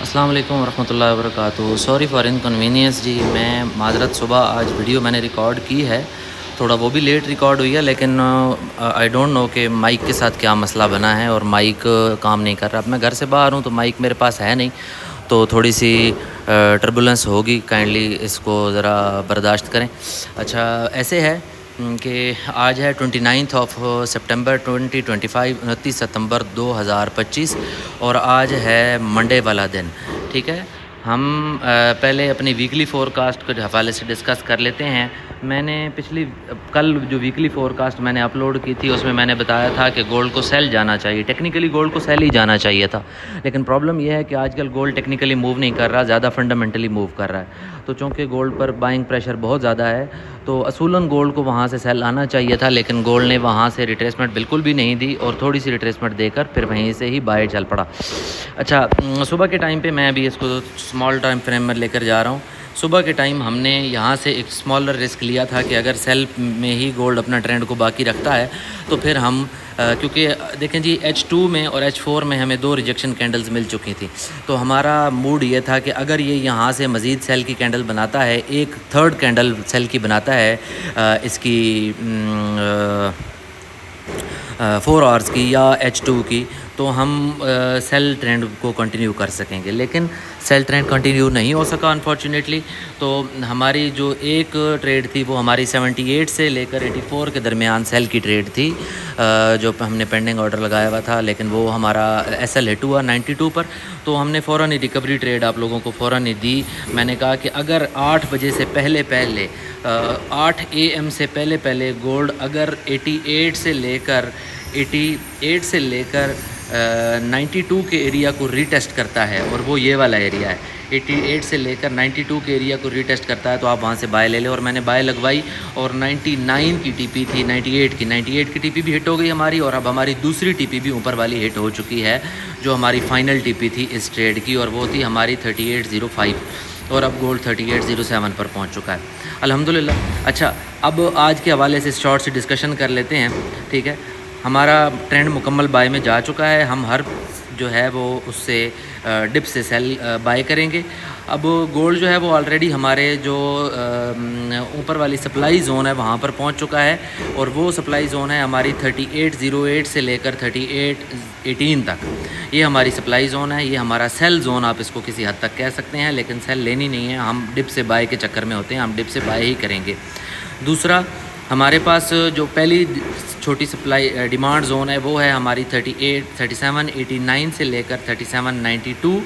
السلام علیکم ورحمۃ اللہ وبرکاتہ۔ سوری فار انکنوینئنس جی، میں معذرت، صبح آج ویڈیو میں نے ریکارڈ کی ہے، تھوڑا وہ بھی لیٹ ریکارڈ ہوئی ہے، لیکن آئی ڈونٹ نو کہ مائک کے ساتھ کیا مسئلہ بنا ہے اور مائک کام نہیں کر رہا۔ اب میں گھر سے باہر ہوں تو مائک میرے پاس ہے نہیں، تو تھوڑی سی ٹربولنس ہوگی، کائنڈلی اس کو ذرا برداشت کریں۔ اچھا، ایسے ہے کہ آج ہے 29 سپٹمبر 2025، 29 ستمبر 2025، اور آج ہے منڈے والا دن، ٹھیک ہے۔ ہم پہلے اپنی ویکلی فور کاسٹ کے حوالے سے ڈسکس کر لیتے ہیں۔ میں نے کل جو ویکلی فور کاسٹ میں نے اپلوڈ کی تھی، اس میں میں نے بتایا تھا کہ گولڈ کو سیل جانا چاہیے، ٹیکنیکلی گولڈ کو سیل ہی جانا چاہیے تھا، لیکن پرابلم یہ ہے کہ آج کل گولڈ ٹیکنیکلی موو نہیں کر رہا، زیادہ فنڈامنٹلی موو کر رہا ہے۔ تو چونکہ گولڈ پر بائنگ پریشر بہت زیادہ ہے، تو اصولاً گولڈ کو وہاں سے سیل آنا چاہیے تھا، لیکن گولڈ نے وہاں سے ریٹریسمنٹ بالکل بھی نہیں دی، اور تھوڑی سی ریٹریسمنٹ دے کر پھر وہیں سے ہی باہر چل پڑا۔ اچھا، صبح کے ٹائم پہ میں ابھی اس کو اسمال ٹائم فریم میں لے کر جا رہا ہوں۔ صبح کے ٹائم ہم نے یہاں سے ایک اسمالر رسک لیا تھا کہ اگر سیل میں ہی گولڈ اپنا ٹرینڈ کو باقی رکھتا ہے تو پھر ہم کیونکہ دیکھیں جی H2 میں اور H4 میں ہمیں 2 ریجیکشن کینڈلز مل چکی تھیں، تو ہمارا موڈ یہ تھا کہ اگر یہ یہاں سے مزید سیل کی کینڈل بناتا ہے، ایک تھرڈ کینڈل سیل کی بناتا ہے اس کی 4 آورس کی یا H2 کی، تو ہم سیل ٹرینڈ کو کنٹینیو کر سکیں گے، لیکن سیل ٹرینڈ کنٹینیو نہیں ہو سکا انفارچونیٹلی۔ تو ہماری جو ایک ٹریڈ تھی وہ ہماری 78 سے لے کر 84 کے درمیان سیل کی ٹریڈ تھی، جو ہم نے پینڈنگ آرڈر لگایا ہوا تھا، لیکن وہ ہمارا SL ہٹ ہوا 92 پر، تو ہم نے فوراً ہی ریکوری ٹریڈ آپ لوگوں کو فوراً ہی دی۔ میں نے کہا کہ اگر 8 بجے سے پہلے 8 AM سے پہلے گولڈ اگر 88 سے لے کر 92 کے ایریا کو ریٹیسٹ کرتا ہے، اور وہ یہ والا ایریا ہے، 88 سے لے کر 92 کے ایریا کو ریٹیسٹ کرتا ہے، تو آپ وہاں سے بائے لے لیں۔ اور میں نے بائے لگوائی، اور 99 کی ٹی پی تھی، 98 کی ٹی پی بھی ہٹ ہو گئی ہماری، اور اب ہماری دوسری ٹی پی بھی اوپر والی ہٹ ہو چکی ہے، جو ہماری فائنل ٹی پی تھی اس ٹریڈ کی، اور وہ تھی ہماری 3805، اور اب گولڈ 3807 پر پہنچ چکا ہے الحمدللہ۔ اچھا، اب آج کے حوالے سے شارٹ سے ڈسکشن کر لیتے ہیں، ٹھیک ہے۔ ہمارا ٹرینڈ مکمل بائی میں جا چکا ہے، ہم ہر جو ہے وہ اس سے ڈپ سے سیل بائی کریں گے۔ اب گولڈ جو ہے وہ آلریڈی ہمارے جو اوپر والی سپلائی زون ہے وہاں پر پہنچ چکا ہے، اور وہ سپلائی زون ہے ہماری 3808 سے لے کر 3818 تک، یہ ہماری سپلائی زون ہے، یہ ہمارا سیل زون آپ اس کو کسی حد تک کہہ سکتے ہیں، لیکن سیل لینی نہیں ہے، ہم ڈپ سے بائی کے چکر میں ہوتے ہیں، ہم ڈپ سے بائی ہی کریں گے۔ دوسرا، ہمارے پاس جو پہلی چھوٹی سپلائی ڈیمانڈ زون ہے وہ ہے ہماری 3789 سے لے کر 3792۔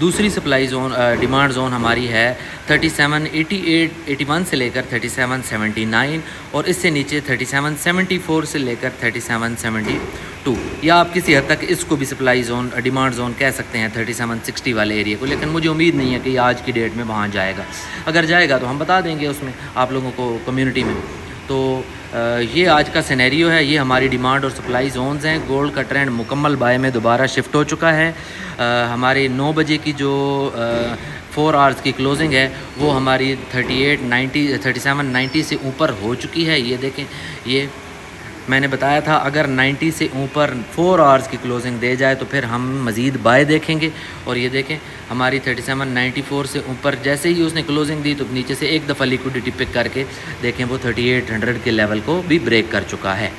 دوسری سپلائی زون ڈیمانڈ زون ہماری ہے 3781 سے لے کر 3779، اور اس سے نیچے 3774 سے لے کر 3772، یا آپ کسی حد تک اس کو بھی سپلائی زون ڈیمانڈ زون کہہ سکتے ہیں 3760 والے ایریا کو، لیکن مجھے امید نہیں ہے کہ یہ آج کی ڈیٹ میں وہاں جائے گا، اگر جائے گا تو ہم بتا دیں گے اس میں آپ لوگوں کو کمیونٹی میں۔ تو یہ آج کا سینیریو ہے، یہ ہماری ڈیمانڈ اور سپلائی زونز ہیں۔ گولڈ کا ٹرینڈ مکمل بائی میں دوبارہ شفٹ ہو چکا ہے۔ ہماری 9 بجے کی جو 4 آورس کی کلوزنگ ہے وہ ہماری 3790 سے اوپر ہو چکی ہے۔ یہ دیکھیں، یہ میں نے بتایا تھا اگر 90 سے اوپر 4 آورس کی کلوزنگ دے جائے تو پھر ہم مزید بائی دیکھیں گے، اور یہ دیکھیں ہماری 3794 سے اوپر جیسے ہی اس نے کلوزنگ دی تو نیچے سے ایک دفعہ لیکوڈیٹی پک کر کے دیکھیں وہ 3800 کے لیول کو بھی بریک کر چکا ہے۔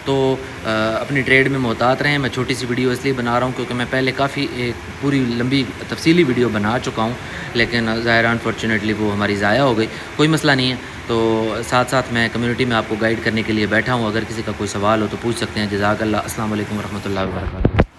تو اپنی ٹریڈ میں محتاط رہیں۔ میں چھوٹی سی ویڈیو اس لیے بنا رہا ہوں کیونکہ میں پہلے کافی ایک پوری لمبی تفصیلی ویڈیو بنا چکا ہوں، لیکن ظاہر انفارچونیٹلی وہ ہماری ضائع ہو گئی۔ کوئی مسئلہ نہیں ہے، تو ساتھ ساتھ میں کمیونٹی میں آپ کو گائیڈ کرنے کے لیے بیٹھا ہوں، اگر کسی کا کوئی سوال ہو تو پوچھ سکتے ہیں۔ جزاک اللہ، السلام علیکم ورحمۃ اللہ وبرکاتہ۔